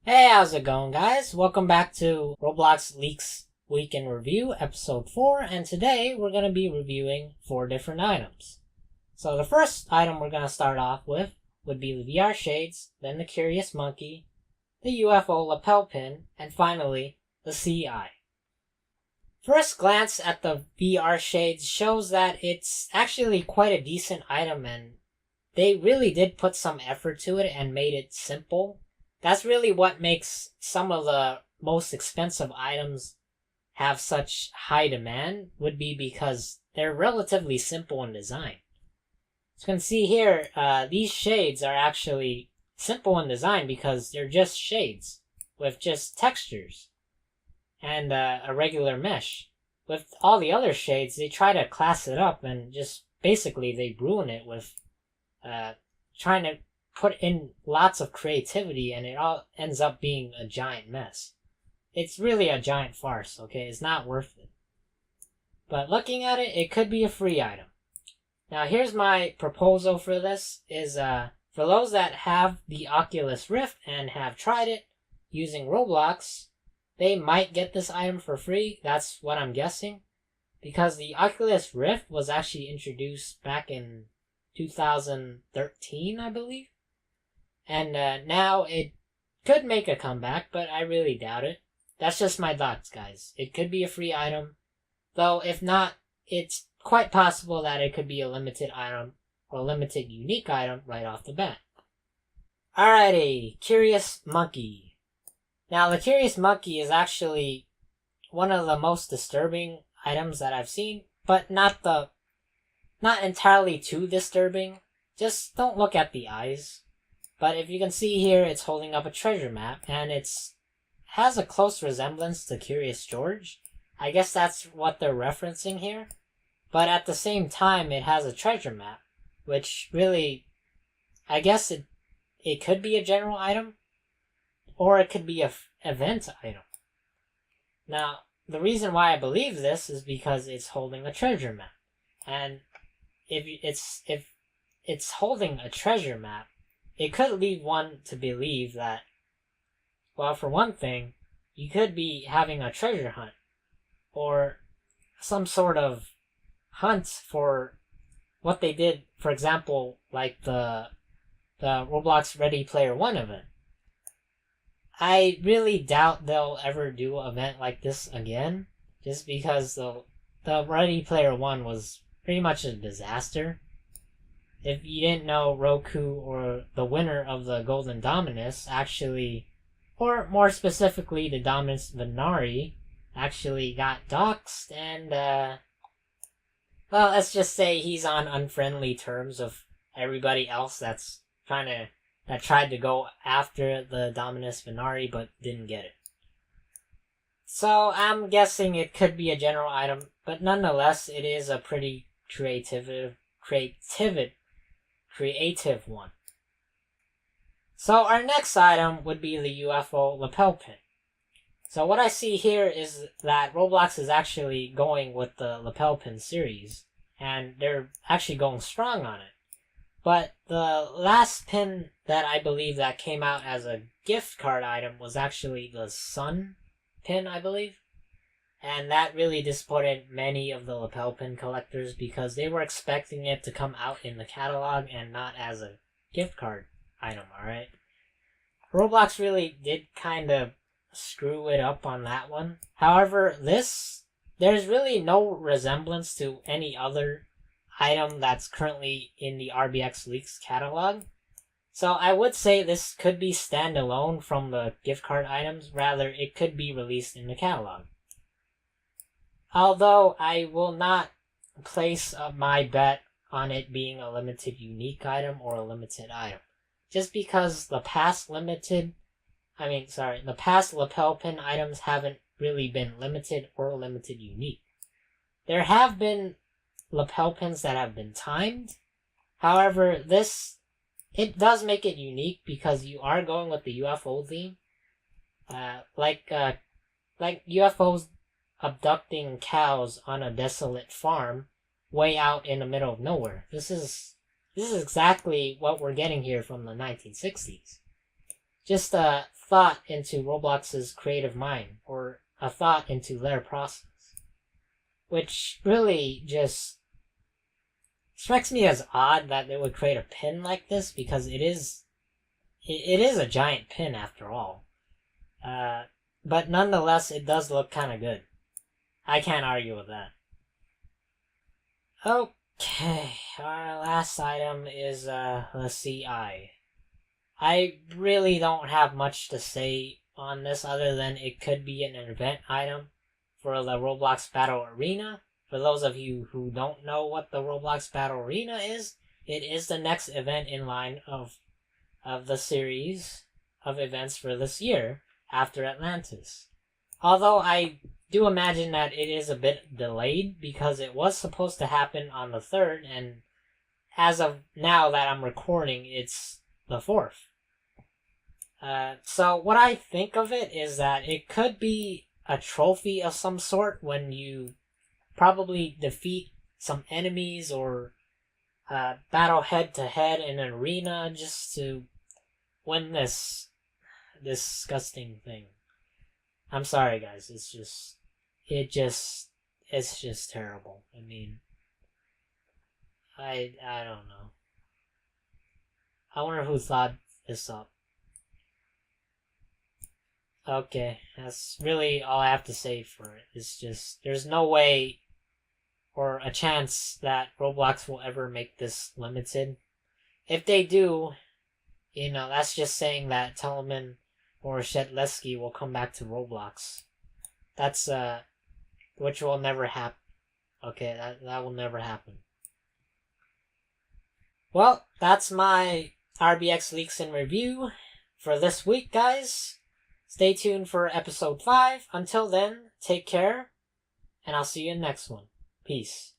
Hey, how's it going, guys? Welcome back to Roblox Leaks Week in Review, Episode 4, and today we're going to be reviewing 4 different items. So the first item we're going to start off with would be the VR shades, then the Curious Monkey, the UFO lapel pin, and finally, the CI. First glance at the VR shades shows that it's actually quite a decent item, and they really did put some effort to it and made it simple. That's really what makes some of the most expensive items have such high demand, would be because they're relatively simple in design. As you can see here, these shades are actually simple in design because they're just shades with just textures and a regular mesh. With all the other shades, they try to class it up and just basically they ruin it with trying to put in lots of creativity, and it all ends up being a giant mess. It's really a giant farce, okay? It's not worth it. But looking at it, it could be a free item. Now here's my proposal for this, is for those that have the Oculus Rift and have tried it using Roblox, they might get this item for free. That's what I'm guessing. Because the Oculus Rift was actually introduced back in 2013, I believe. And now it could make a comeback, but I really doubt it. That's just my thoughts, guys. It could be a free item. Though, if not, it's quite possible that it could be a limited item or limited unique item right off the bat. Alrighty, Curious Monkey. Now, the Curious Monkey is actually one of the most disturbing items that I've seen, but not entirely too disturbing. Just don't look at the eyes. But if you can see here, it's holding up a treasure map, and has a close resemblance to Curious George. I guess that's what they're referencing here. But at the same time, it has a treasure map, which really, I guess it could be a general item, or it could be a event item. Now, the reason why I believe this is because it's holding a treasure map. And if it's holding a treasure map, it could lead one to believe that, well, for one thing, you could be having a treasure hunt, or some sort of hunt for what they did, for example, like the Roblox Ready Player One event. I really doubt they'll ever do an event like this again, just because the Ready Player One was pretty much a disaster. If you didn't know, Roku, or the winner of the Golden Dominus, actually, or more specifically the Dominus Venari, actually got doxxed, and well, let's just say he's on unfriendly terms with everybody else that tried to go after the Dominus Venari but didn't get it. So I'm guessing it could be a general item, but nonetheless, it is a pretty creative one. So our next item would be the UFO lapel pin. So what I see here is that Roblox is actually going with the lapel pin series, and they're actually going strong on it. But the last pin that I believe that came out as a gift card item was actually the sun pin, I believe. And that really disappointed many of the lapel pin collectors because they were expecting it to come out in the catalog and not as a gift card item, alright? Roblox really did kind of screw it up on that one. However, there's really no resemblance to any other item that's currently in the RBX Leaks catalog. So I would say this could be standalone from the gift card items, rather it could be released in the catalog. Although I will not place my bet on it being a limited unique item or a limited item. Just because the past lapel pin items haven't really been limited or limited unique. There have been lapel pins that have been timed. However, it does make it unique because you are going with the UFO theme. Like UFOs abducting cows on a desolate farm way out in the middle of nowhere. This is exactly what we're getting here from the 1960s. Just thought into Roblox's creative mind, or a thought into their process, which really just strikes me as odd that they would create a pin like this, because it is a giant pin after all. But nonetheless, it does look kind of good. I can't argue with that. Okay, our last item is, let's see, I really don't have much to say on this other than it could be an event item for the Roblox Battle Arena. For those of you who don't know what the Roblox Battle Arena is, it is the next event in line of the series of events for this year after Atlantis. Although I do imagine that it is a bit delayed because it was supposed to happen on the 3rd, and as of now that I'm recording, it's the 4th. So what I think of it is that it could be a trophy of some sort when you probably defeat some enemies or battle head to head in an arena just to win this disgusting thing. I'm sorry, guys. It's just terrible. I mean, I don't know. I wonder who thought this up. Okay, that's really all I have to say for it. It's just, there's no way or a chance that Roblox will ever make this limited. If they do, that's just saying that Telemann or Shetlesky will come back to Roblox. That's, which will never happen. Okay, that will never happen. Well, that's my RBX Leaks in review for this week, guys. Stay tuned for episode 5. Until then, take care, and I'll see you in the next one. Peace.